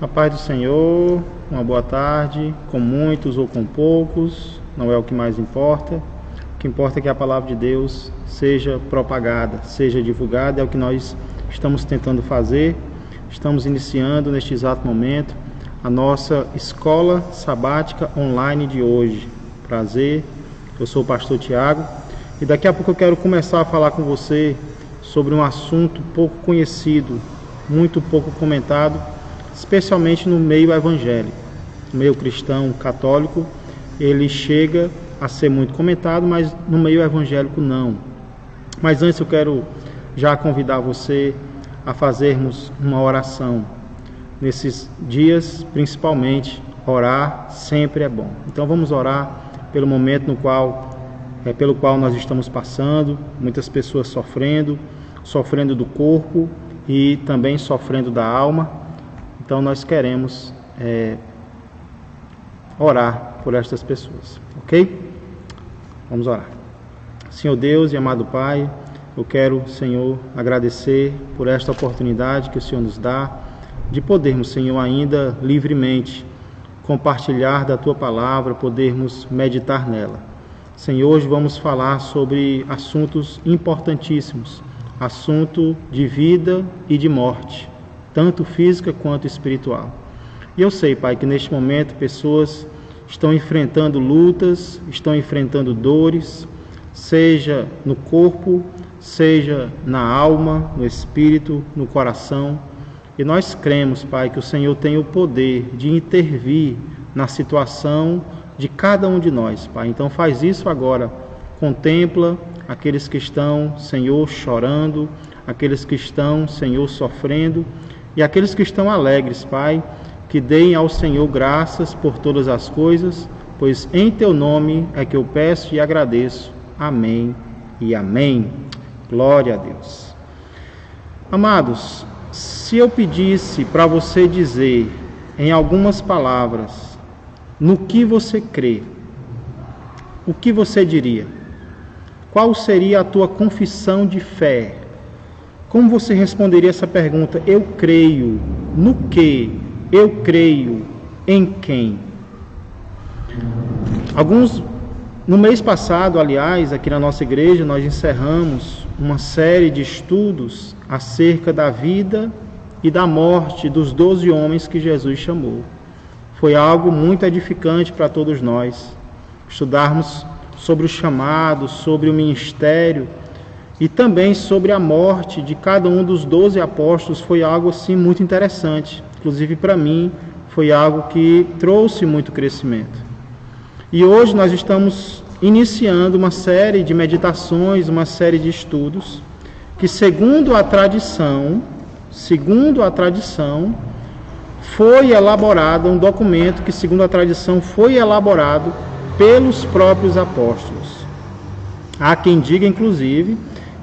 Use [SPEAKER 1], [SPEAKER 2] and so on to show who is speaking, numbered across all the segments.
[SPEAKER 1] A paz do Senhor, uma boa tarde, com muitos ou com poucos, não é o que mais importa. O que importa é que a palavra de Deus seja propagada, seja divulgada, é o que nós estamos tentando fazer. Estamos iniciando neste exato momento a nossa escola sabática online de hoje. Prazer, eu sou o pastor Tiago e daqui a pouco eu quero começar a falar com você sobre um assunto pouco conhecido, muito pouco comentado, especialmente no meio evangélico, no meio cristão católico. Ele chega a ser muito comentado, mas no meio evangélico não. Mas antes eu quero já convidar você a fazermos uma oração. Nesses dias, principalmente, orar sempre é bom. Então vamos orar pelo momento pelo qual nós estamos passando, muitas pessoas sofrendo do corpo e também sofrendo da alma. Então nós queremos orar por estas pessoas, ok? Vamos orar. Senhor Deus e amado Pai, eu quero, Senhor, agradecer por esta oportunidade que o Senhor nos dá de podermos, Senhor, ainda livremente compartilhar da Tua palavra, podermos meditar nela. Senhor, hoje vamos falar sobre assuntos importantíssimos, assunto de vida e de morte, tanto física quanto espiritual. E eu sei, Pai, que neste momento pessoas estão enfrentando lutas, estão enfrentando dores, seja no corpo, seja na alma, no espírito, no coração. E nós cremos, Pai, que o Senhor tem o poder de intervir na situação de cada um de nós, Pai. Então faz isso agora. Contempla aqueles que estão, Senhor, chorando, aqueles que estão, Senhor, sofrendo, e aqueles que estão alegres, Pai, que deem ao Senhor graças por todas as coisas, pois em Teu nome é que eu peço e agradeço. Amém e amém. Glória a Deus. Amados, se eu pedisse para você dizer em algumas palavras no que você crê, o que você diria? Qual seria a tua confissão de fé? Como você responderia essa pergunta? Eu creio. No que? Eu creio. Em quem? No mês passado, aliás, aqui na nossa igreja, nós encerramos uma série de estudos acerca da vida e da morte dos 12 homens que Jesus chamou. Foi algo muito edificante para todos nós. Estudarmos sobre o chamado, sobre o ministério, e também sobre a morte de cada um dos 12 apóstolos. Foi algo assim muito interessante. Inclusive para mim foi algo que trouxe muito crescimento. E hoje nós estamos iniciando uma série de meditações, uma série de estudos, que segundo a tradição, foi elaborado um documento que, segundo a tradição, foi elaborado pelos próprios apóstolos. Há quem diga, inclusive,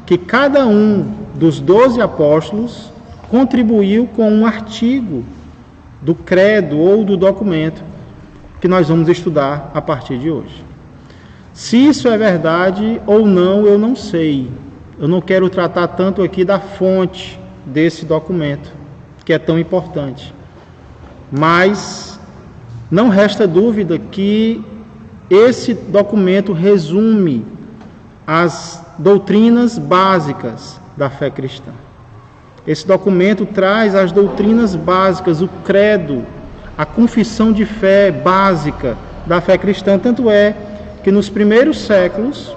[SPEAKER 1] que cada um dos 12 apóstolos contribuiu com um artigo do credo ou do documento que nós vamos estudar a partir de hoje. Se isso é verdade ou não, eu não sei. Eu não quero tratar tanto aqui da fonte desse documento, que é tão importante. Mas não resta dúvida que esse documento resume as doutrinas básicas da fé cristã. Esse documento traz as doutrinas básicas, o credo, a confissão de fé básica da fé cristã. Tanto é que nos primeiros séculos,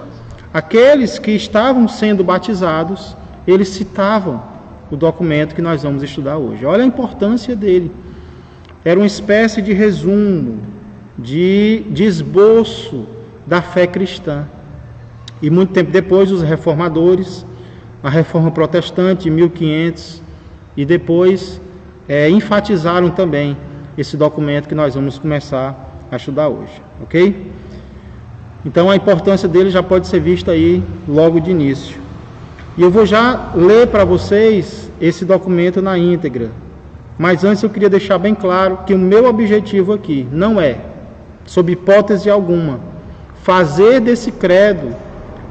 [SPEAKER 1] aqueles que estavam sendo batizados, eles citavam o documento que nós vamos estudar hoje. Olha a importância dele. Era uma espécie de resumo, de esboço da fé cristã. E muito tempo depois, os reformadores, a Reforma Protestante, em 1500, e depois enfatizaram também esse documento que nós vamos começar a estudar hoje, ok? Então a importância dele já pode ser vista aí logo de início. E eu vou já ler para vocês esse documento na íntegra. Mas antes eu queria deixar bem claro que o meu objetivo aqui não é, sob hipótese alguma, fazer desse credo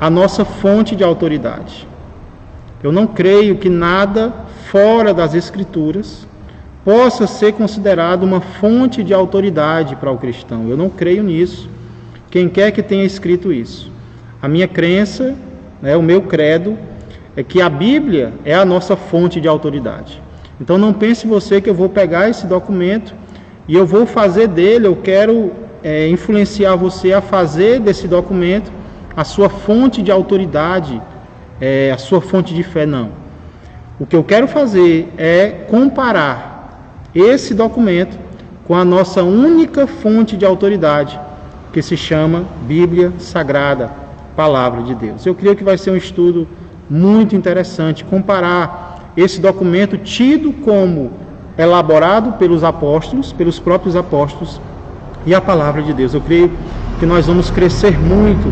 [SPEAKER 1] a nossa fonte de autoridade. Eu não creio que nada fora das Escrituras possa ser considerado uma fonte de autoridade para o cristão. Eu não creio nisso. Quem quer que tenha escrito isso. A minha crença, o meu credo, é que a Bíblia é a nossa fonte de autoridade. Então não pense você que eu vou pegar esse documento e eu vou fazer dele, eu quero influenciar você a fazer desse documento a sua fonte de autoridade, a sua fonte de fé, não. O que eu quero fazer é comparar esse documento com a nossa única fonte de autoridade, que se chama Bíblia Sagrada, Palavra de Deus. Eu creio que vai ser um estudo muito interessante, comparar esse documento tido como elaborado pelos apóstolos, pelos próprios apóstolos, e a Palavra de Deus. Eu creio que nós vamos crescer muito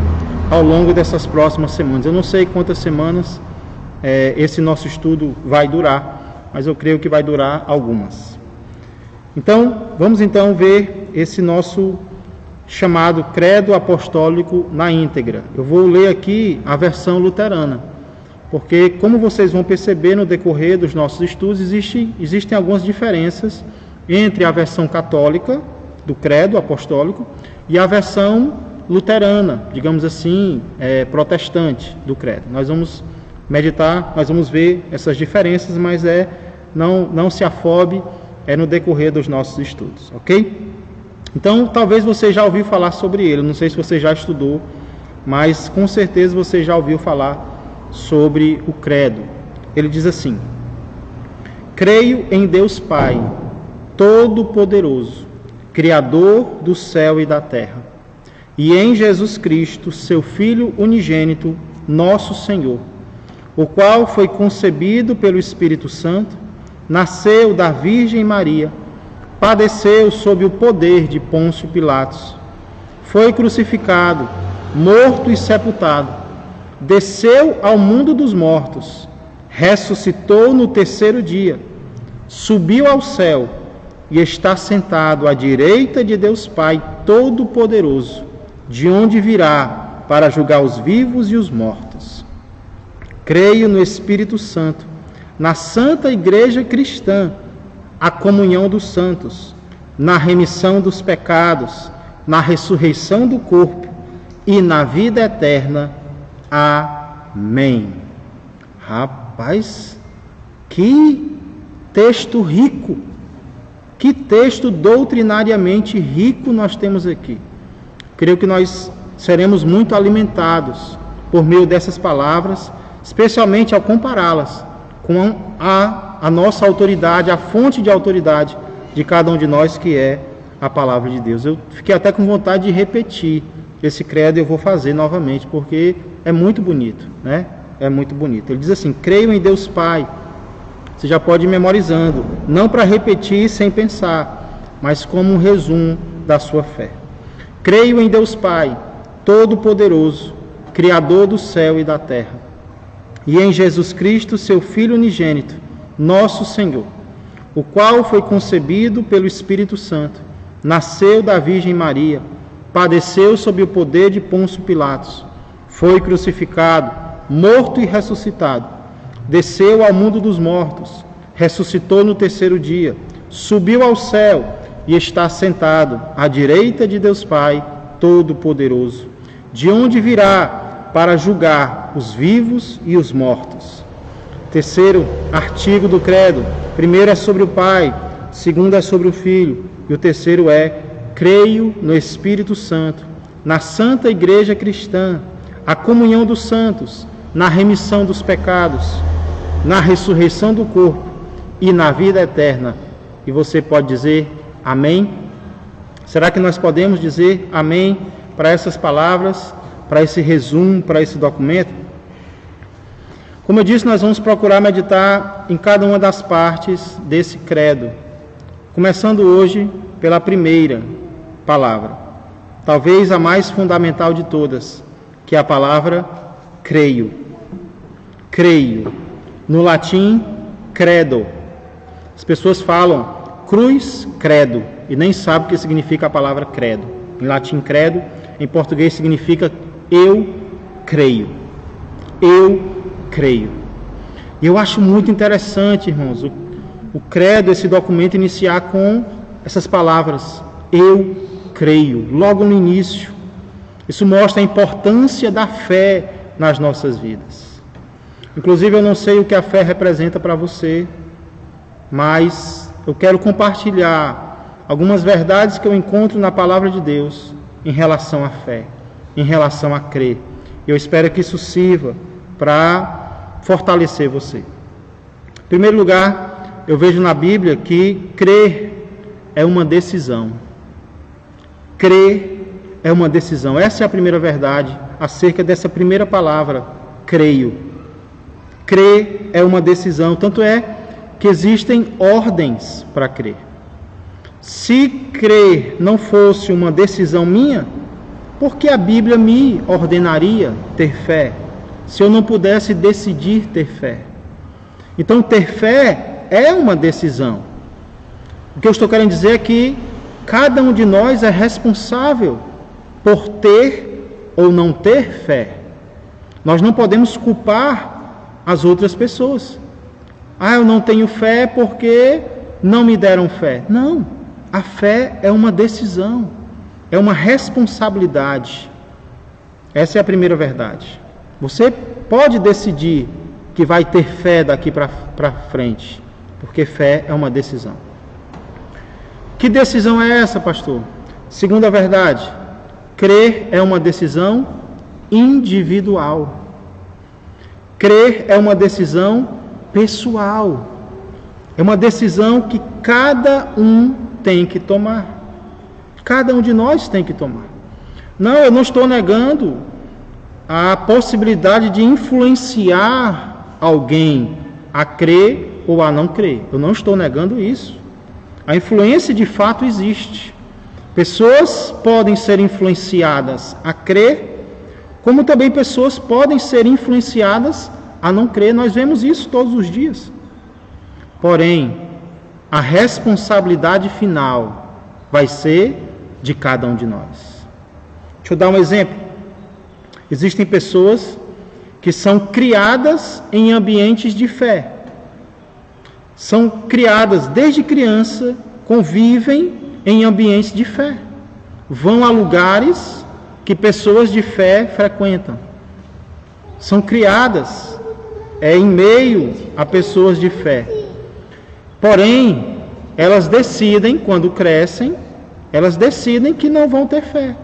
[SPEAKER 1] ao longo dessas próximas semanas. Eu não sei quantas semanas esse nosso estudo vai durar, mas eu creio que vai durar algumas. Então, vamos então ver esse nosso chamado Credo Apostólico na íntegra. Eu vou ler aqui a versão luterana, porque, como vocês vão perceber no decorrer dos nossos estudos, existem algumas diferenças entre a versão católica do Credo Apostólico e a versão luterana, digamos assim, protestante do Credo. Nós vamos meditar, nós vamos ver essas diferenças, mas não se afobe no decorrer dos nossos estudos, ok? Então, talvez você já ouviu falar sobre ele, não sei se você já estudou, mas com certeza você já ouviu falar sobre o credo. Ele diz assim: creio em Deus Pai, Todo-Poderoso, Criador do céu e da terra, e em Jesus Cristo, seu Filho unigênito, nosso Senhor, o qual foi concebido pelo Espírito Santo, nasceu da Virgem Maria, padeceu sob o poder de Pôncio Pilatos, foi crucificado, morto e sepultado, desceu ao mundo dos mortos, ressuscitou no terceiro dia, subiu ao céu e está sentado à direita de Deus Pai Todo-Poderoso, de onde virá para julgar os vivos e os mortos. Creio no Espírito Santo, na Santa Igreja Cristã, a comunhão dos santos, na remissão dos pecados, na ressurreição do corpo e na vida eterna. Amém. Rapaz, que texto rico, que texto doutrinariamente rico nós temos aqui. Creio que nós seremos muito alimentados por meio dessas palavras, especialmente ao compará-las com a nossa autoridade, a fonte de autoridade de cada um de nós, que é a Palavra de Deus. Eu fiquei até com vontade de repetir esse credo, eu vou fazer novamente, porque é muito bonito, né? É muito bonito. Ele diz assim: creio em Deus Pai. Você já pode ir memorizando, não para repetir sem pensar, mas como um resumo da sua fé. Creio em Deus Pai, Todo-Poderoso, Criador do céu e da terra, e em Jesus Cristo, seu Filho unigênito, nosso Senhor, o qual foi concebido pelo Espírito Santo, nasceu da Virgem Maria, padeceu sob o poder de Pôncio Pilatos, foi crucificado, morto e ressuscitado, desceu ao mundo dos mortos, ressuscitou no terceiro dia, subiu ao céu e está sentado à direita de Deus Pai Todo-Poderoso, de onde virá para julgar os vivos e os mortos. Terceiro artigo do credo: primeiro é sobre o Pai, segundo é sobre o Filho, e o terceiro é: creio no Espírito Santo, na Santa Igreja Cristã, a comunhão dos santos, na remissão dos pecados, na ressurreição do corpo e na vida eterna. E você pode dizer amém? Será que nós podemos dizer amém para essas palavras, para esse resumo, para esse documento? Como eu disse, nós vamos procurar meditar em cada uma das partes desse credo, começando hoje pela primeira palavra, talvez a mais fundamental de todas, que é a palavra creio. Creio. No latim, credo. As pessoas falam cruz, credo, e nem sabem o que significa a palavra credo. Em latim, credo, em português significa eu creio. Eu creio. E eu acho muito interessante, irmãos, o credo, esse documento, iniciar com essas palavras: eu creio, logo no início. Isso mostra a importância da fé nas nossas vidas. Inclusive, eu não sei o que a fé representa para você, mas eu quero compartilhar algumas verdades que eu encontro na palavra de Deus em relação à fé, em relação a crer. Eu espero que isso sirva para fortalecer você. Em primeiro lugar, eu vejo na Bíblia que crer é uma decisão. Crer é uma decisão. Essa é a primeira verdade acerca dessa primeira palavra, creio. Crer é uma decisão, tanto é que existem ordens para crer. Se crer não fosse uma decisão minha, por que a Bíblia me ordenaria ter fé, se eu não pudesse decidir ter fé? Então, ter fé é uma decisão. O que eu estou querendo dizer é que cada um de nós é responsável por ter ou não ter fé. Nós não podemos culpar as outras pessoas. Eu não tenho fé porque não me deram fé. Não, a fé é uma decisão, é uma responsabilidade. Essa é a primeira verdade. Você pode decidir que vai ter fé daqui para frente, porque fé é uma decisão. Que decisão é essa, pastor? Segunda verdade, crer é uma decisão individual. Crer é uma decisão pessoal. É uma decisão que cada um tem que tomar. Cada um de nós tem que tomar. Não, eu não estou negando a possibilidade de influenciar alguém a crer ou a não crer. Eu não estou negando isso. A influência de fato existe. Pessoas podem ser influenciadas a crer, como também pessoas podem ser influenciadas a não crer. Nós vemos isso todos os dias. Porém, a responsabilidade final vai ser de cada um de nós. Deixa eu dar um exemplo. Existem pessoas que são criadas em ambientes de fé. São criadas desde criança, convivem em ambientes de fé. Vão a lugares que pessoas de fé frequentam. São criadas em meio a pessoas de fé. Porém, elas decidem, quando crescem, elas decidem que não vão ter fé.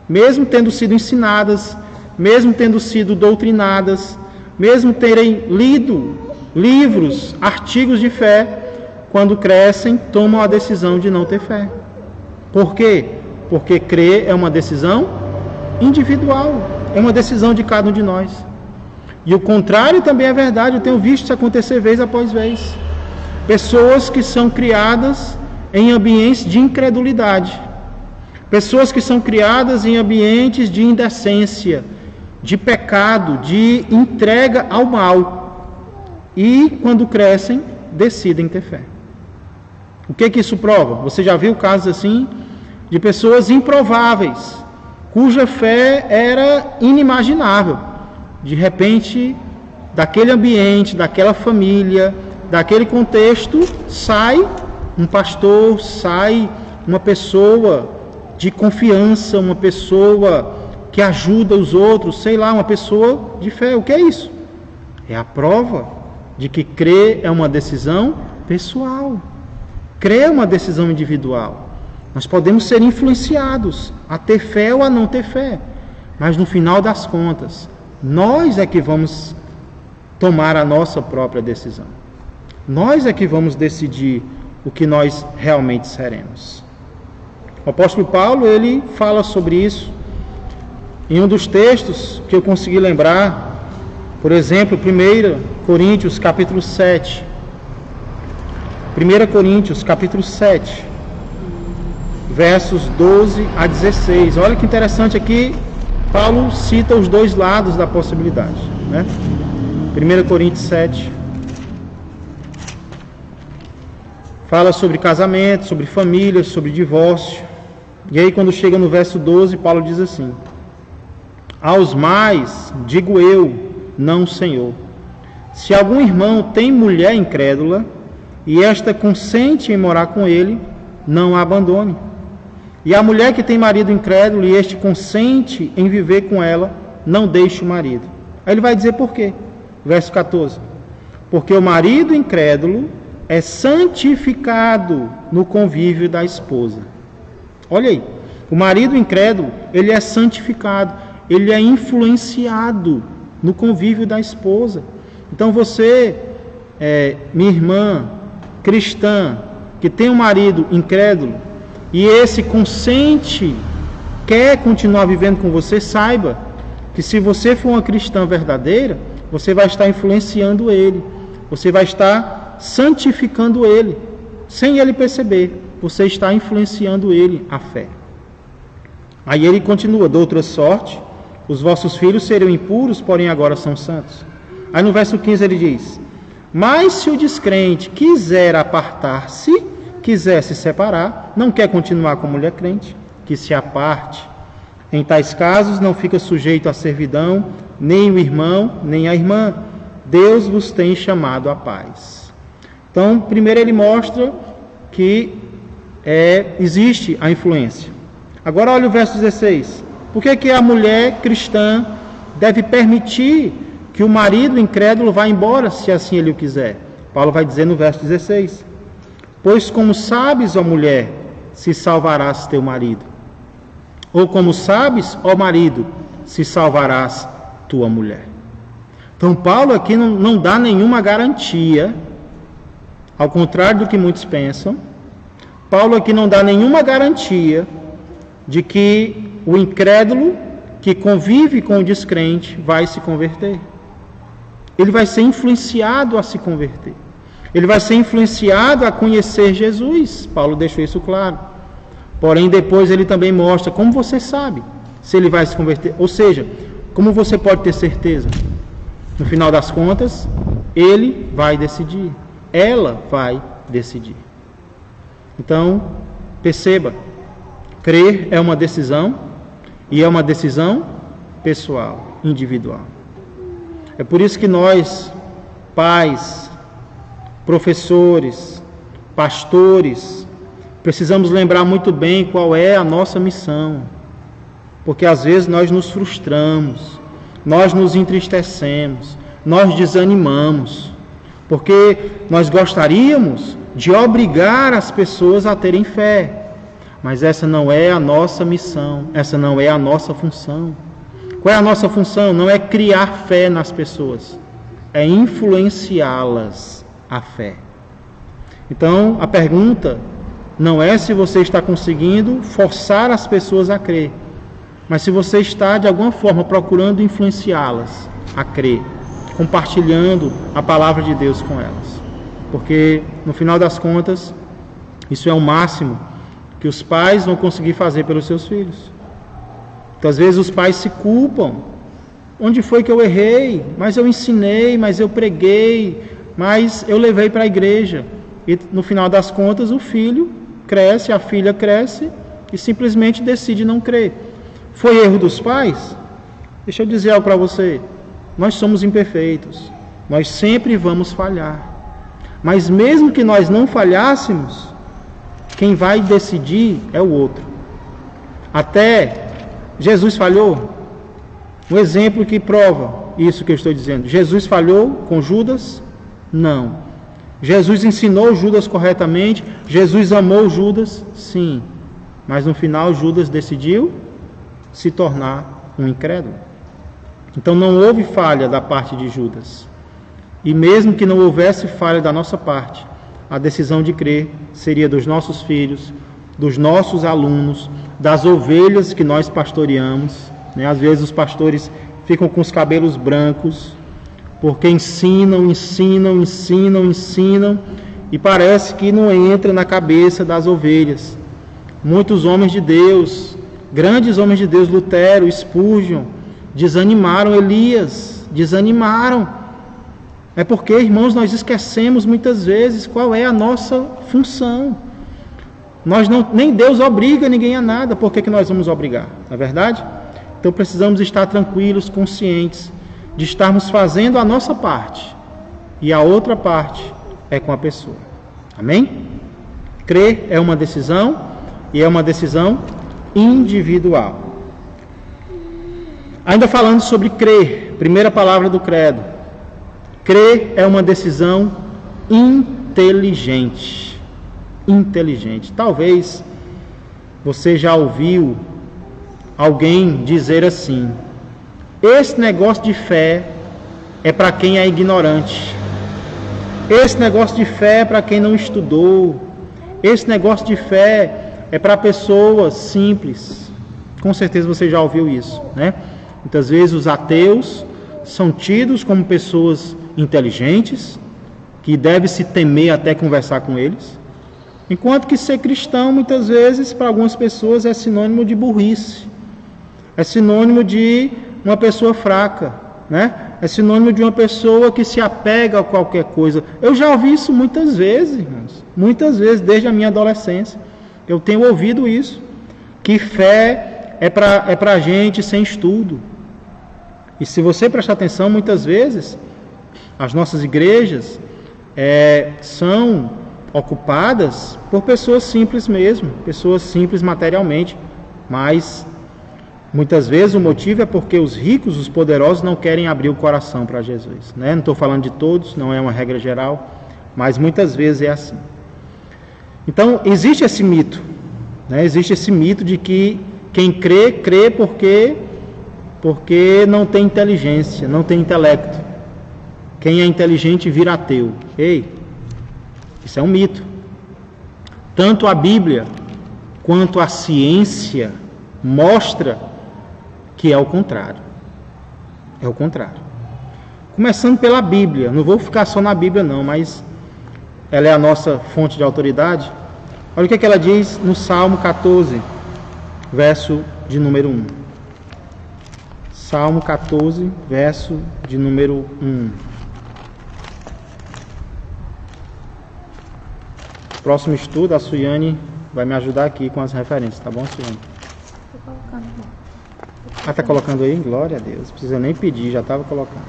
[SPEAKER 1] Mesmo tendo sido ensinadas, mesmo tendo sido doutrinadas, mesmo terem lido livros, artigos de fé, quando crescem, tomam a decisão de não ter fé. Por quê? Porque crer é uma decisão individual, é uma decisão de cada um de nós. E o contrário também é verdade, eu tenho visto isso acontecer vez após vez. Pessoas que são criadas em ambientes de incredulidade. Pessoas que são criadas em ambientes de indecência, de pecado, de entrega ao mal. E, quando crescem, decidem ter fé. O que isso prova? Você já viu casos assim de pessoas improváveis, cuja fé era inimaginável. De repente, daquele ambiente, daquela família, daquele contexto, sai um pastor, sai uma pessoa de confiança, uma pessoa que ajuda os outros, sei lá, uma pessoa de fé. O que é isso? É a prova de que crer é uma decisão pessoal. Crer é uma decisão individual. Nós podemos ser influenciados a ter fé ou a não ter fé, mas no final das contas, nós é que vamos tomar a nossa própria decisão. Nós é que vamos decidir o que nós realmente seremos. O apóstolo Paulo, ele fala sobre isso em um dos textos que eu consegui lembrar. Por exemplo, 1 Coríntios capítulo 7. 1 Coríntios capítulo 7, versos 12 a 16. Olha que interessante aqui, Paulo cita os dois lados da possibilidade, né? 1 Coríntios 7 fala sobre casamento, sobre família, sobre divórcio. E aí, quando chega no verso 12, Paulo diz assim: aos mais digo eu, não o Senhor, Se algum irmão tem mulher incrédula e esta consente em morar com ele, não a abandone. E a mulher que tem marido incrédulo e este consente em viver com ela, não deixe o marido. Aí ele vai dizer por quê. Verso 14. Porque o marido incrédulo é santificado no convívio da esposa. Olha aí. O marido incrédulo, ele é santificado, ele é influenciado no convívio da esposa. Então você, minha irmã cristã, que tem um marido incrédulo, e esse consente, quer continuar vivendo com você, saiba que se você for uma cristã verdadeira, você vai estar influenciando ele, você vai estar santificando ele, sem ele perceber, você está influenciando ele a fé. Aí ele continua, de outra sorte, os vossos filhos seriam impuros, porém agora são santos. Aí no verso 15 ele diz, mas se o descrente quiser apartar-se, quiser se separar, não quer continuar com a mulher crente, que se aparte. Em tais casos não fica sujeito à servidão, nem o irmão, nem a irmã. Deus vos tem chamado à paz. Então, primeiro ele mostra que existe a influência. Agora olha o verso 16. Por que a mulher cristã deve permitir que o marido incrédulo vá embora, se assim ele o quiser? Paulo vai dizer no verso 16. Pois como sabes, ó mulher, se salvarás teu marido? Ou como sabes, ó marido, se salvarás tua mulher? Então Paulo aqui não dá nenhuma garantia, ao contrário do que muitos pensam. Paulo aqui não dá nenhuma garantia de que o incrédulo que convive com o descrente vai se converter. Ele vai ser influenciado a se converter. Ele vai ser influenciado a conhecer Jesus. Paulo deixou isso claro. Porém, depois ele também mostra como você sabe se ele vai se converter. Ou seja, como você pode ter certeza? No final das contas, ele vai decidir. Ela vai decidir. Então, perceba, crer é uma decisão e é uma decisão pessoal, individual. É por isso que nós, pais, professores, pastores, precisamos lembrar muito bem qual é a nossa missão, porque às vezes nós nos frustramos, nós nos entristecemos, nós desanimamos, porque nós gostaríamos de obrigar as pessoas a terem fé, mas essa não é a nossa missão, essa não é a nossa função. Qual é a nossa função? Não é criar fé nas pessoas, é influenciá-las a fé. Então, a pergunta não é se você está conseguindo forçar as pessoas a crer, mas se você está, de alguma forma, procurando influenciá-las a crer, compartilhando a palavra de Deus com elas. Porque, no final das contas, isso é o máximo que os pais vão conseguir fazer pelos seus filhos. Muitas vezes os pais se culpam. Onde foi que eu errei? Mas eu ensinei, mas eu preguei, mas eu levei para a igreja. E no final das contas o filho cresce, a filha cresce e simplesmente decide não crer. Foi erro dos pais? Deixa eu dizer algo para você. Nós somos imperfeitos. Nós sempre vamos falhar. Mas mesmo que nós não falhássemos, quem vai decidir é o outro. Até Jesus falhou. Um exemplo que prova isso que eu estou dizendo. Jesus falhou com Judas? Não. Jesus ensinou Judas corretamente? Jesus amou Judas? Sim. Mas no final Judas decidiu se tornar um incrédulo. Então não houve falha da parte de Judas. E mesmo que não houvesse falha da nossa parte, a decisão de crer seria dos nossos filhos, dos nossos alunos, das ovelhas que nós pastoreamos. Às vezes os pastores ficam com os cabelos brancos, porque ensinam, e parece que não entra na cabeça das ovelhas. Muitos homens de Deus, grandes homens de Deus, Lutero, Spurgeon, desanimaram Elias, desanimaram. É porque, irmãos, nós esquecemos muitas vezes qual é a nossa função. Nem Deus obriga ninguém a nada, por que nós vamos obrigar? Não é verdade? Então precisamos estar tranquilos, conscientes de estarmos fazendo a nossa parte e a outra parte é com a pessoa. Amém? Crer é uma decisão e é uma decisão individual. Ainda falando sobre crer, primeira palavra do credo. Crer é uma decisão inteligente. Inteligente. Talvez você já ouviu alguém dizer assim: esse negócio de fé é para quem é ignorante. Esse negócio de fé é para quem não estudou. Esse negócio de fé é para pessoas simples. Com certeza você já ouviu isso, né? Muitas vezes os ateus são tidos como pessoas inteligentes, que deve se temer até conversar com eles, enquanto que ser cristão, muitas vezes, para algumas pessoas é sinônimo de burrice, é sinônimo de uma pessoa fraca, né? É sinônimo de uma pessoa que se apega a qualquer coisa. Eu já ouvi isso muitas vezes, irmãos, muitas vezes, desde a minha adolescência. Eu tenho ouvido isso, que fé é para gente sem estudo. E se você prestar atenção, muitas vezes, as nossas igrejas são ocupadas por pessoas simples mesmo, pessoas simples materialmente, mas muitas vezes o motivo é porque os ricos, os poderosos não querem abrir o coração para Jesus, né? Não estou falando de todos, não é uma regra geral, mas muitas vezes é assim. Então existe esse mito, né? Existe esse mito de que quem crê porque não tem inteligência, não tem intelecto. Quem é inteligente vira ateu. Ei, isso é um mito. Tanto a Bíblia quanto a ciência mostra que é o contrário. É o contrário. Começando pela Bíblia. Não vou ficar só na Bíblia não, mas ela é a nossa fonte de autoridade. Olha o que ela diz no Salmo 14, verso de número 1. Salmo 14, verso de número 1. Próximo estudo, a Suiane vai me ajudar aqui com as referências, tá bom, Suiane? Estou colocando. Está colocando aí? Glória a Deus. Não precisa nem pedir, já estava colocando.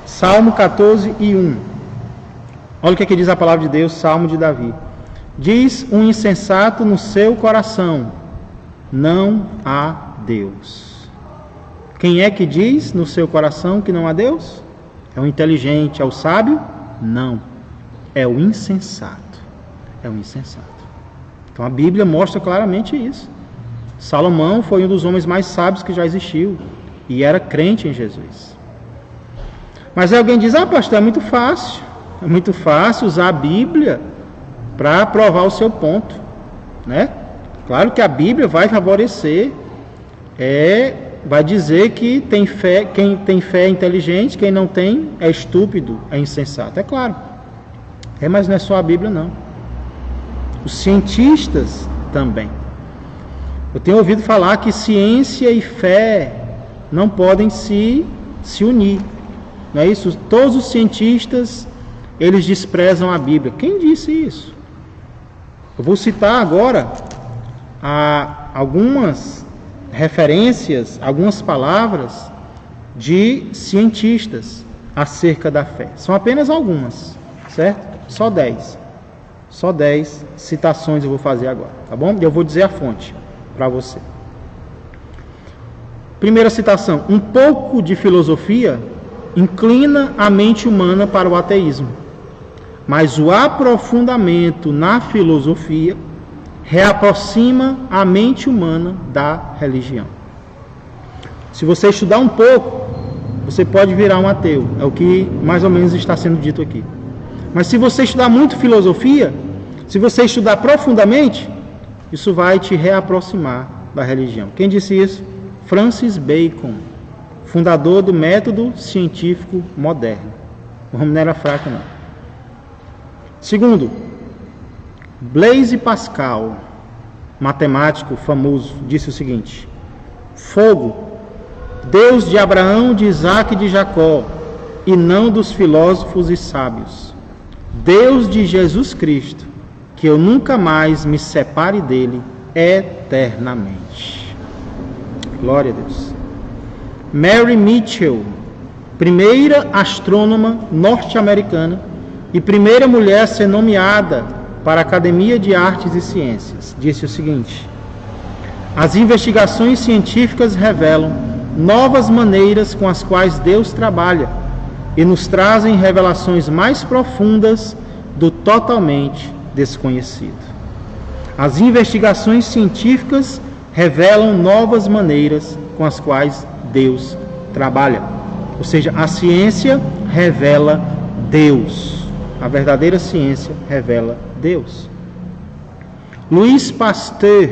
[SPEAKER 1] Salmo 14 e 1. Olha o que diz a palavra de Deus, Salmo de Davi. Diz um insensato no seu coração: não há Deus. Quem é que diz no seu coração que não há Deus? É o inteligente, é o sábio? Não. É o insensato. É o insensato. Então a Bíblia mostra claramente isso. Salomão foi um dos homens mais sábios que já existiu e era crente em Jesus. Mas aí alguém diz: ah, pastor, é muito fácil usar a Bíblia para provar o seu ponto, né? Claro que a Bíblia vai favorecer, vai dizer que quem tem fé é inteligente, quem não tem é estúpido, é insensato. É claro. Mas não é só a Bíblia, não. Os cientistas também. Eu tenho ouvido falar que ciência e fé não podem se unir. Não é isso? Todos os cientistas, eles desprezam a Bíblia. Quem disse isso? Eu vou citar agora algumas referências, algumas palavras de cientistas acerca da fé. São apenas algumas, certo? Só 10 citações eu vou fazer agora, tá bom? Eu vou dizer a fonte para você. Primeira citação: um pouco de filosofia inclina a mente humana para o ateísmo, mas o aprofundamento na filosofia reaproxima a mente humana da religião. Se você estudar um pouco, você pode virar um ateu. É o que mais ou menos está sendo dito aqui. Mas se você estudar muito filosofia, se você estudar profundamente, isso vai te reaproximar da religião. Quem disse isso? Francis Bacon, fundador do método científico moderno. O homem não era fraco, não. Segundo, Blaise Pascal, matemático famoso, disse o seguinte: fogo, Deus de Abraão, de Isaac e de Jacó, e não dos filósofos e sábios. Deus de Jesus Cristo, que eu nunca mais me separe dele eternamente. Glória a Deus. Mary Mitchell, primeira astrônoma norte-americana e primeira mulher a ser nomeada para a Academia de Artes e Ciências, disse o seguinte: as investigações científicas revelam novas maneiras com as quais Deus trabalha e nos trazem revelações mais profundas do totalmente desconhecido. As investigações científicas revelam novas maneiras com as quais Deus trabalha. Ou seja, a ciência revela Deus. A verdadeira ciência revela Deus. Louis Pasteur,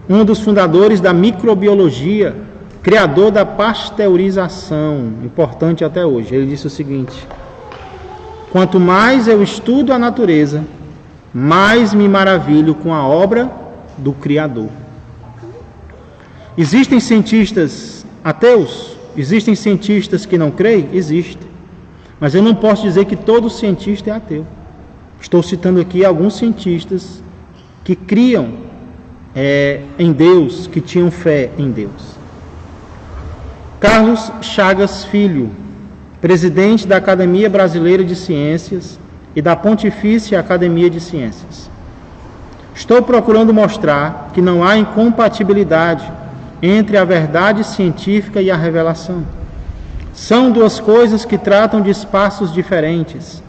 [SPEAKER 1] um dos fundadores da microbiologia, criador da pasteurização, importante até hoje, ele disse o seguinte: quanto mais eu estudo a natureza, mais me maravilho com a obra do Criador. Existem cientistas ateus? Existem cientistas que não creem? Existem. Mas eu não posso dizer que todo cientista é ateu. Estou citando aqui alguns cientistas que criam em Deus, que tinham fé em Deus. Carlos Chagas Filho, presidente da Academia Brasileira de Ciências e da Pontifícia Academia de Ciências. Estou procurando mostrar que não há incompatibilidade entre a verdade científica e a revelação. São duas coisas que tratam de espaços diferentes.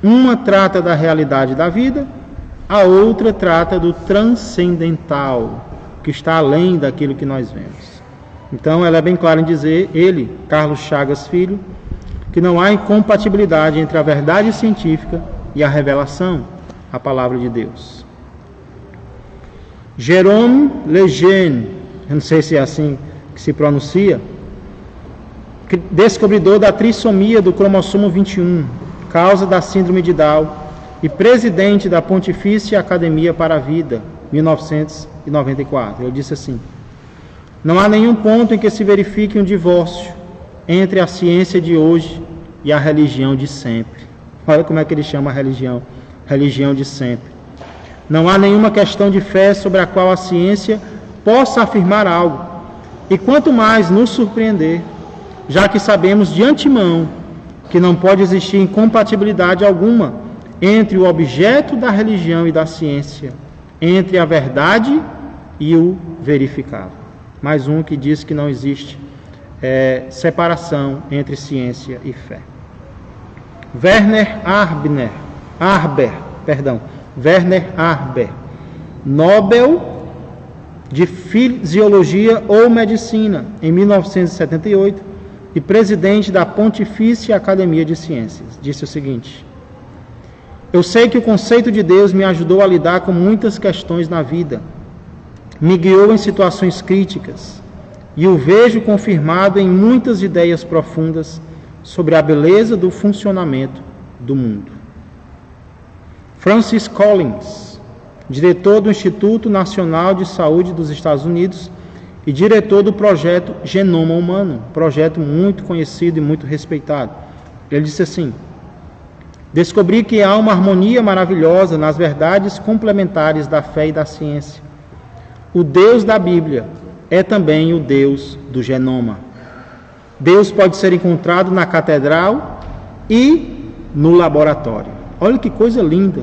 [SPEAKER 1] Uma trata da realidade da vida, a outra trata do transcendental, que está além daquilo que nós vemos. Então, ela é bem clara em dizer, ele, Carlos Chagas Filho, que não há incompatibilidade entre a verdade científica e a revelação, a palavra de Deus. Jérôme Lejeune, eu não sei se é assim que se pronuncia, descobridor da trissomia do cromossomo 21, causa da síndrome de Down, e presidente da Pontifícia Academia para a Vida, 1994. Ele disse assim: não há nenhum ponto em que se verifique um divórcio entre a ciência de hoje e a religião de sempre. Olha como é que ele chama a religião de sempre. Não há nenhuma questão de fé sobre a qual a ciência possa afirmar algo, e quanto mais nos surpreender, já que sabemos de antemão que não pode existir incompatibilidade alguma entre o objeto da religião e da ciência, entre a verdade e o verificável. Mais um que diz que não existe separação entre ciência e fé. Werner Arber, Nobel de Fisiologia ou Medicina, em 1978, e presidente da Pontifícia Academia de Ciências, disse o seguinte: eu sei que o conceito de Deus me ajudou a lidar com muitas questões na vida, me guiou em situações críticas, e o vejo confirmado em muitas ideias profundas sobre a beleza do funcionamento do mundo. Francis Collins, diretor do Instituto Nacional de Saúde dos Estados Unidos e diretor do projeto Genoma Humano, projeto muito conhecido e muito respeitado. Ele disse assim: descobri que há uma harmonia maravilhosa nas verdades complementares da fé e da ciência. O Deus da Bíblia é também o Deus do genoma. Deus pode ser encontrado na catedral e no laboratório. Olha que coisa linda.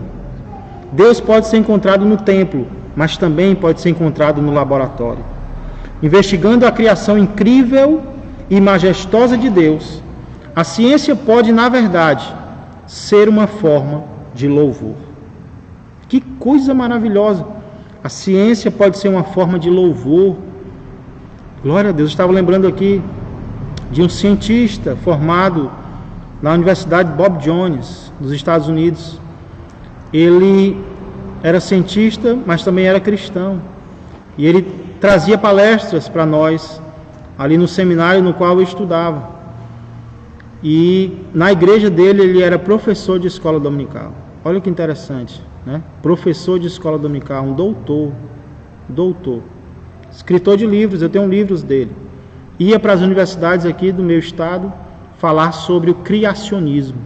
[SPEAKER 1] Deus pode ser encontrado no templo, mas também pode ser encontrado no laboratório. Investigando a criação incrível e majestosa de Deus, a ciência pode, na verdade, ser uma forma de louvor. Que coisa maravilhosa! A ciência pode ser uma forma de louvor. Glória a Deus. Eu estava lembrando aqui de um cientista formado na Universidade Bob Jones, dos Estados Unidos. Ele era cientista, mas também era cristão. E ele trazia palestras para nós, ali no seminário no qual eu estudava. E na igreja dele, ele era professor de escola dominical. Olha que interessante, né? Professor de escola dominical, um doutor. Escritor de livros, eu tenho livros dele. Ia para as universidades aqui do meu estado falar sobre o criacionismo.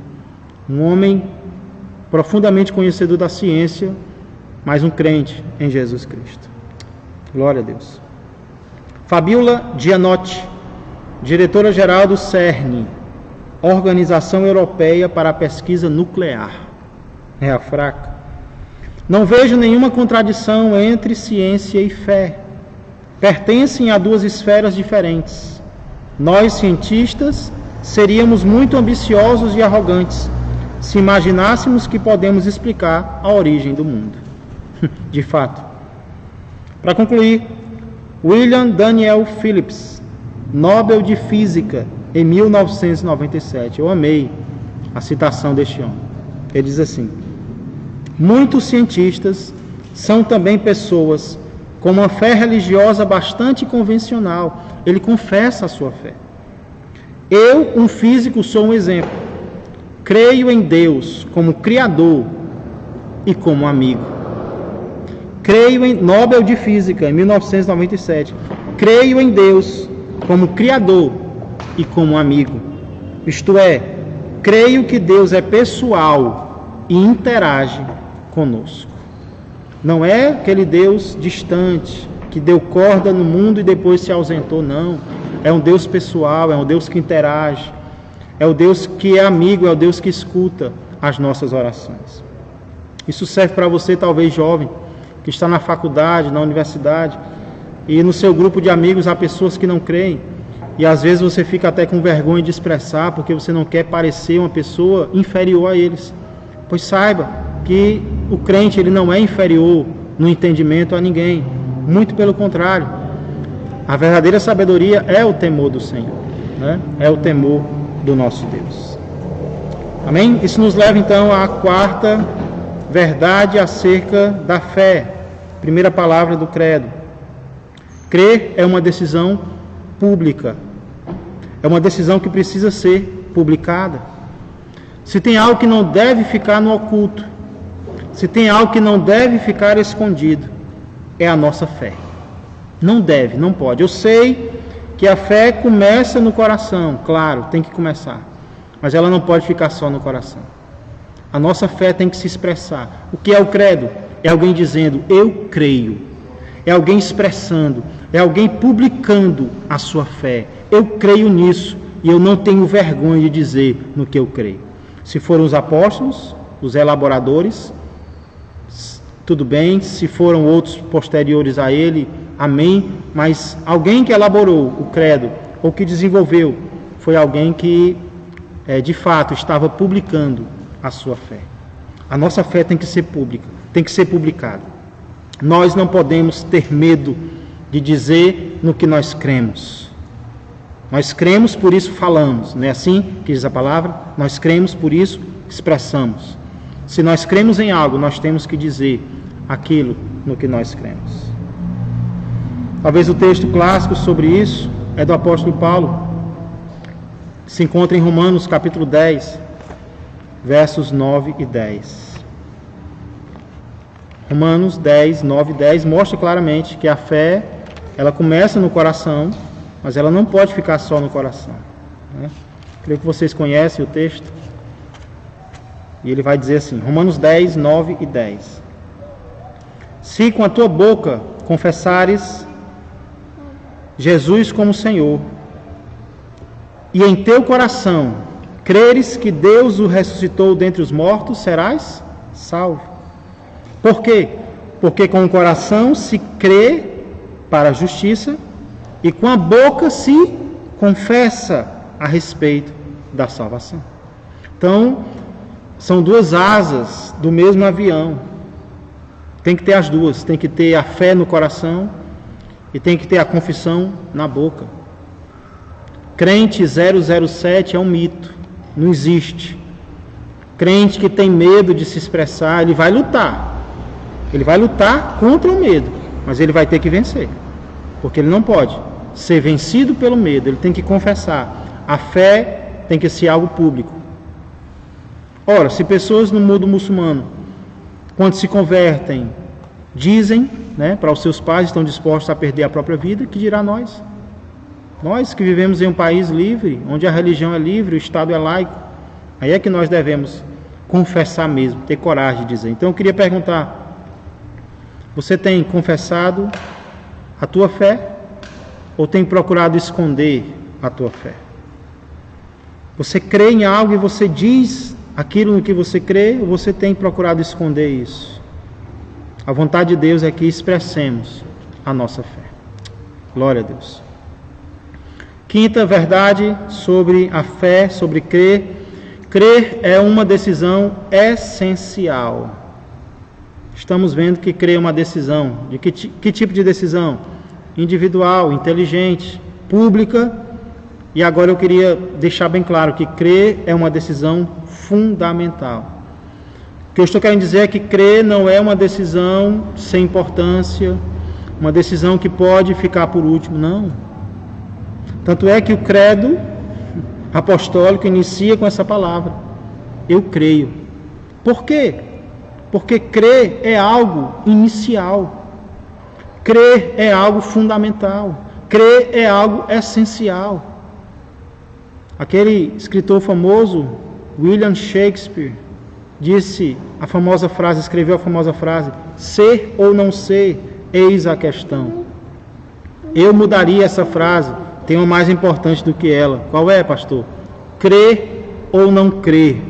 [SPEAKER 1] Um homem profundamente conhecedor da ciência, mas um crente em Jesus Cristo. Glória a Deus. Fabiola Gianotti, diretora-geral do CERN, Organização Europeia para a Pesquisa Nuclear. É a fraca. Não vejo nenhuma contradição entre ciência e fé. Pertencem a duas esferas diferentes. Nós, cientistas, seríamos muito ambiciosos e arrogantes se imaginássemos que podemos explicar a origem do mundo. De fato. Para concluir, William Daniel Phillips, Nobel de Física, em 1997. Eu amei a citação deste homem. Ele diz assim: muitos cientistas são também pessoas com uma fé religiosa bastante convencional. Ele confessa a sua fé. Eu, um físico, sou um exemplo. Creio em Deus como Criador e como amigo. Creio em Nobel de Física, em 1997. Creio em Deus como Criador e como amigo. Isto é, creio que Deus é pessoal e interage conosco. Não é aquele Deus distante, que deu corda no mundo e depois se ausentou, não. É um Deus pessoal, é um Deus que interage, é o Deus que é amigo, é o Deus que escuta as nossas orações. Isso serve para você, talvez jovem, que está na faculdade, na universidade, e no seu grupo de amigos há pessoas que não creem, e às vezes você fica até com vergonha de expressar, porque você não quer parecer uma pessoa inferior a eles. Pois saiba que o crente ele não é inferior no entendimento a ninguém, muito pelo contrário. A verdadeira sabedoria é o temor do Senhor, né? É o temor do nosso Deus. Amém? Isso nos leva então à quarta verdade acerca da fé. Primeira palavra do credo. Crer é uma decisão pública. É uma decisão que precisa ser publicada. Se tem algo que não deve ficar no oculto, se tem algo que não deve ficar escondido, é a nossa fé. Não deve, não pode. Eu sei que a fé começa no coração, claro, tem que começar. Mas ela não pode ficar só no coração. A nossa fé tem que se expressar. O que é o credo? É alguém dizendo, eu creio. É alguém expressando, é alguém publicando a sua fé. Eu creio nisso e eu não tenho vergonha de dizer no que eu creio. Se foram os apóstolos, os elaboradores, tudo bem. Se foram outros posteriores a ele, amém. Mas alguém que elaborou o credo, ou que desenvolveu, foi alguém que, de fato, estava publicando a sua fé. A nossa fé tem que ser pública, tem que ser publicada. Nós não podemos ter medo de dizer no que nós cremos. Nós cremos, por isso falamos. Não é assim que diz a palavra? Nós cremos, por isso expressamos. Se nós cremos em algo, nós temos que dizer aquilo no que nós cremos. Talvez o texto clássico sobre isso é do apóstolo Paulo, que se encontra em Romanos capítulo 10, versos 9 e 10. Romanos 10, 9 e 10 mostra claramente que a fé, ela começa no coração, mas ela não pode ficar só no coração, né? Creio que vocês conhecem o texto. E ele vai dizer assim, Romanos 10, 9 e 10. Se com a tua boca confessares Jesus como Senhor, e em teu coração creres que Deus o ressuscitou dentre os mortos, serás salvo. Por quê? Porque com o coração se crê para a justiça e com a boca se confessa a respeito da salvação. Então, são duas asas do mesmo avião. Tem que ter as duas, tem que ter a fé no coração e tem que ter a confissão na boca. Crente 007 é um mito, não existe. Crente que tem medo de se expressar, ele vai lutar. Ele vai lutar contra o medo, mas ele vai ter que vencer. Porque ele não pode ser vencido pelo medo, ele tem que confessar. A fé tem que ser algo público. Ora, se pessoas no mundo muçulmano, quando se convertem, dizem, né, para os seus pais, estão dispostos a perder a própria vida, que dirá nós? Nós que vivemos em um país livre, onde a religião é livre, o Estado é laico, aí é que nós devemos confessar mesmo, ter coragem de dizer. Então eu queria perguntar, você tem confessado a tua fé ou tem procurado esconder a tua fé. Você crê em algo e você diz aquilo no que você crê, ou você tem procurado esconder isso? A vontade de Deus é que expressemos a nossa fé. Glória a Deus. Quinta verdade sobre a fé, sobre crer. Crer é uma decisão essencial. Estamos vendo que crer é uma decisão. De que tipo de decisão? Individual, inteligente, pública. E agora eu queria deixar bem claro que crer é uma decisão fundamental. O que eu estou querendo dizer é que crer não é uma decisão sem importância, uma decisão que pode ficar por último, não. Tanto é que o credo apostólico inicia com essa palavra: eu creio. Por quê? Porque crer é algo inicial. Crer é algo fundamental. Crer é algo essencial. Aquele escritor famoso, William Shakespeare, disse a famosa frase, escreveu a famosa frase: ser ou não ser, eis a questão. Eu mudaria essa frase, tem uma mais importante do que ela. Qual é, pastor? Crer ou não crer,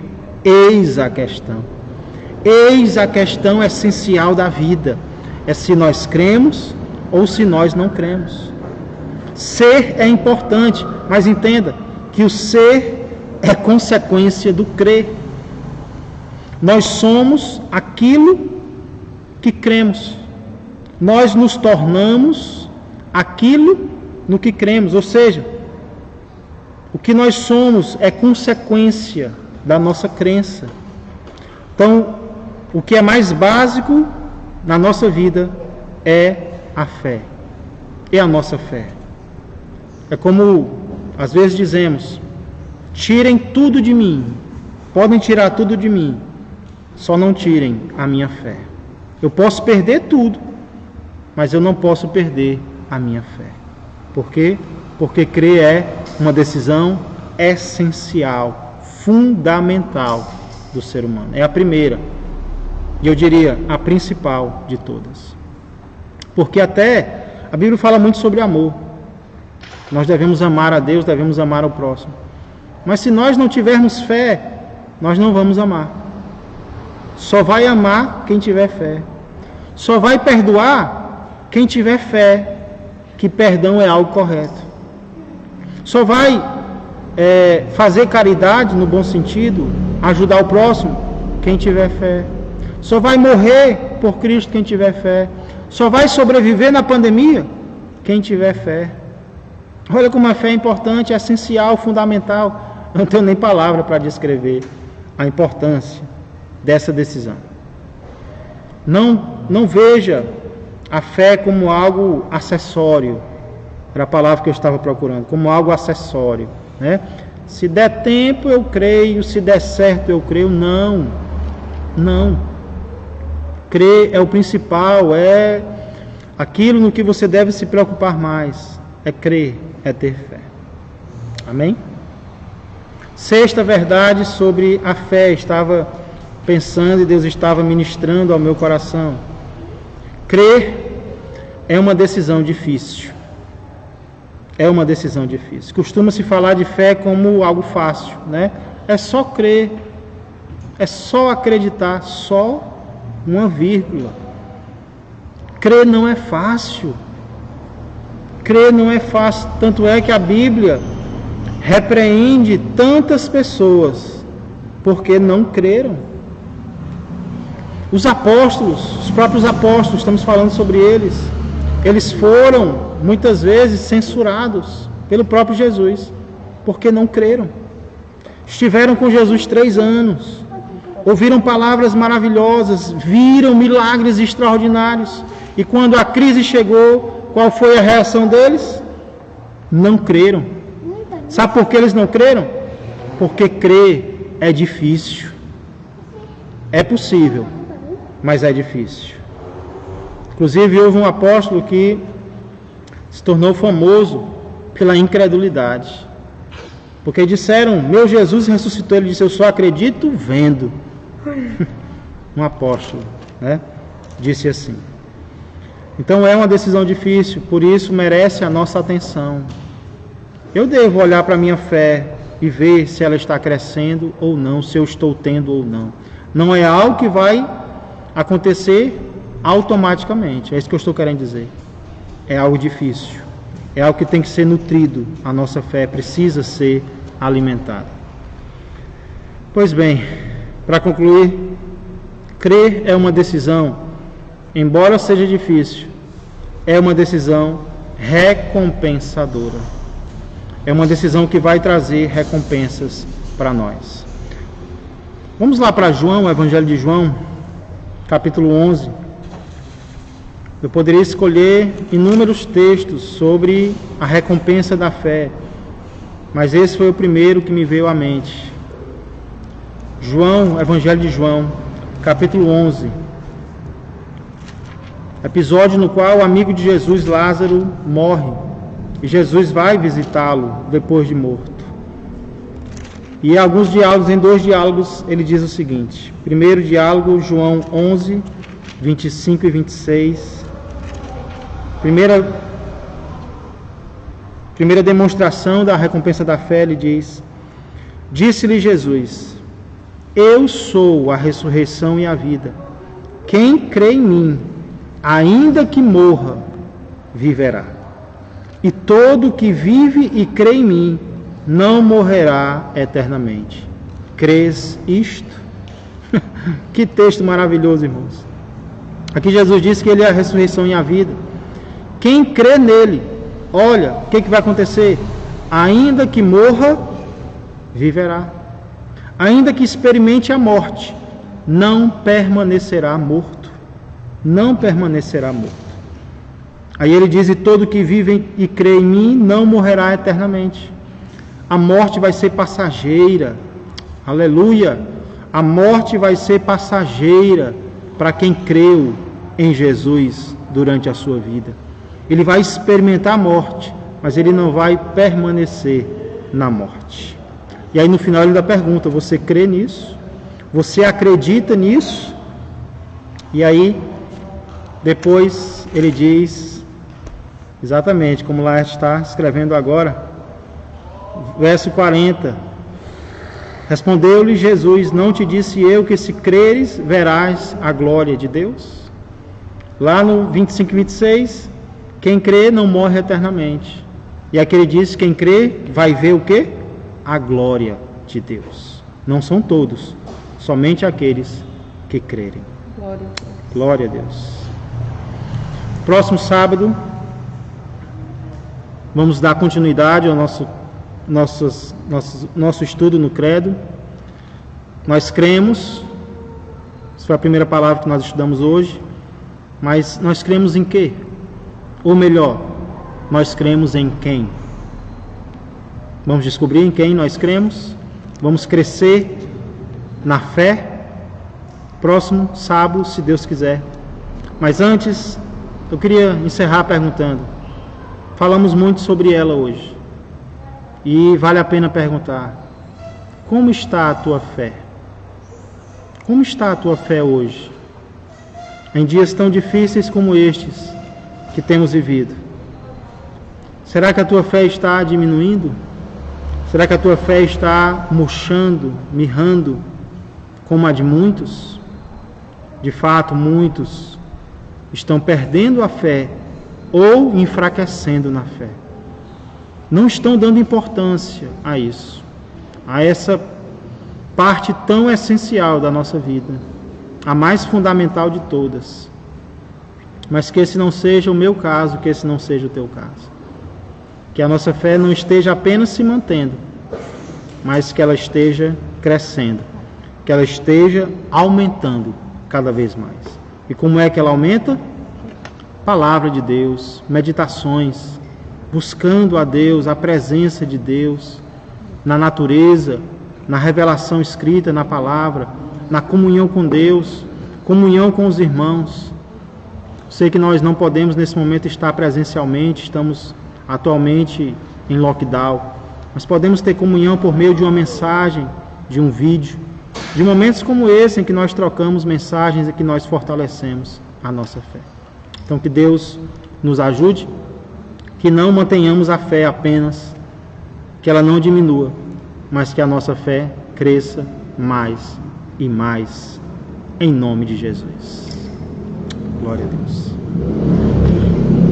[SPEAKER 1] eis a questão. Eis a questão essencial da vida. É se nós cremos ou se nós não cremos. Ser é importante, mas entenda que o ser é consequência do crer. Nós somos aquilo que cremos. Nós nos tornamos aquilo no que cremos. Ou seja, o que nós somos é consequência da nossa crença. Então, o que é mais básico na nossa vida é a fé. É a nossa fé. É como às vezes dizemos: tirem tudo de mim. Podem tirar tudo de mim, só não tirem a minha fé. Eu posso perder tudo, mas eu não posso perder a minha fé. Por quê? Porque crer é uma decisão essencial, fundamental do ser humano. É a primeira, e eu diria a principal de todas. Porque até a Bíblia fala muito sobre amor. Nós devemos amar a Deus, devemos amar ao próximo. Mas se nós não tivermos fé, nós não vamos amar. Só vai amar quem tiver fé. Só vai perdoar quem tiver fé que perdão é algo correto. Só vai fazer caridade, no bom sentido, ajudar o próximo, quem tiver fé. Só vai morrer por Cristo quem tiver fé. Só vai sobreviver na pandemia quem tiver fé. Olha como a fé é importante, é essencial, fundamental. Eu não tenho nem palavra para descrever a importância dessa decisão. Não veja a fé como algo acessório. Era a palavra que eu estava procurando, como algo acessório, né? Se der tempo eu creio, se der certo eu creio. Não. Crer é o principal, é aquilo no que você deve se preocupar mais. É crer, é ter fé. Amém? Sexta verdade sobre a fé, estava pensando e Deus estava ministrando ao meu coração. Crer é uma decisão difícil. É uma decisão difícil. Costuma-se falar de fé como algo fácil, né? É só crer, é só acreditar, só uma vírgula. Crer não é fácil. Crer não é fácil, tanto é que a Bíblia repreende tantas pessoas porque não creram. Os apóstolos, os próprios apóstolos, estamos falando sobre eles, eles foram muitas vezes censurados pelo próprio Jesus porque não creram. Estiveram com Jesus 3 anos, ouviram palavras maravilhosas, viram milagres extraordinários, e quando a crise chegou, qual foi a reação deles? Não creram. Sabe por que eles não creram? Porque crer é difícil. É possível, mas é difícil. Inclusive, houve um apóstolo que se tornou famoso pela incredulidade. Porque disseram: meu Jesus ressuscitou. Ele disse: eu só acredito vendo. Um apóstolo, né? Disse assim. Então é uma decisão difícil, por isso merece a nossa atenção. eu devo olhar para a minha fé e ver se ela está crescendo ou não, se eu estou tendo ou não. Não é algo que vai acontecer automaticamente, é isso que eu estou querendo dizer. É algo difícil, é algo que tem que ser nutrido, a nossa fé precisa ser alimentada. Pois bem, para concluir, crer é uma decisão, embora seja difícil, é uma decisão recompensadora. É uma decisão que vai trazer recompensas para nós. Vamos lá para João, o Evangelho de João, capítulo 11. Eu poderia escolher inúmeros textos sobre a recompensa da fé, mas esse foi o primeiro que me veio à mente. João, Evangelho de João, capítulo 11. Episódio no qual o amigo de Jesus, Lázaro, morre. E Jesus vai visitá-lo depois de morto. E em alguns diálogos, em 2 diálogos, ele diz o seguinte. Primeiro diálogo, João 11, 25 e 26. Primeira demonstração da recompensa da fé, ele diz: disse-lhe Jesus: eu sou a ressurreição e a vida. Quem crê em mim, ainda que morra, viverá. E todo que vive e crê em mim, não morrerá eternamente. Crês isto? Que texto maravilhoso, irmãos. Aqui Jesus disse que Ele é a ressurreição e a vida. Quem crê nele, olha, o que vai acontecer? Ainda que morra, viverá. Ainda que experimente a morte, não permanecerá morto. Não permanecerá morto. Aí ele diz: e todo que vive e crê em mim não morrerá eternamente. A morte vai ser passageira. Aleluia! A morte vai ser passageira para quem creu em Jesus durante a sua vida. Ele vai experimentar a morte, mas ele não vai permanecer na morte. E aí no final ele ainda pergunta: você crê nisso? Você acredita nisso? E aí depois ele diz, exatamente como lá está escrevendo agora, verso 40. Respondeu-lhe Jesus: não te disse eu que se creres, verás a glória de Deus? Lá no 25 e 26, quem crê não morre eternamente. E aqui ele diz: quem crê vai ver o quê? A glória de Deus. Não são todos, somente aqueles que crerem. Glória a Deus. Glória a Deus. Próximo sábado, vamos dar continuidade ao nosso estudo no Credo. Nós cremos, essa foi a primeira palavra que nós estudamos hoje, mas nós cremos em quê? Ou melhor, nós cremos em quem? Vamos descobrir em quem nós cremos, vamos crescer na fé, próximo sábado, se Deus quiser. Mas antes, eu queria encerrar perguntando, falamos muito sobre ela hoje, e vale a pena perguntar: como está a tua fé? Como está a tua fé hoje? Em dias tão difíceis como estes que temos vivido. Será que a tua fé está diminuindo? Será que a tua fé está murchando, mirrando, como a de muitos? De fato, muitos estão perdendo a fé ou enfraquecendo na fé. Não estão dando importância a isso, a essa parte tão essencial da nossa vida, a mais fundamental de todas. Mas que esse não seja o meu caso, que esse não seja o teu caso. Que a nossa fé não esteja apenas se mantendo, mas que ela esteja crescendo, que ela esteja aumentando cada vez mais. E como é que ela aumenta? Palavra de Deus, meditações, buscando a Deus, a presença de Deus, na natureza, na revelação escrita na palavra, na comunhão com Deus, comunhão com os irmãos. Sei que nós não podemos nesse momento estar presencialmente, estamos atualmente em lockdown, mas podemos ter comunhão por meio de uma mensagem, de um vídeo, de momentos como esse em que nós trocamos mensagens e que nós fortalecemos a nossa fé. Então que Deus nos ajude, que não mantenhamos a fé apenas que ela não diminua, mas que a nossa fé cresça mais e mais, em nome de Jesus. Glória a Deus.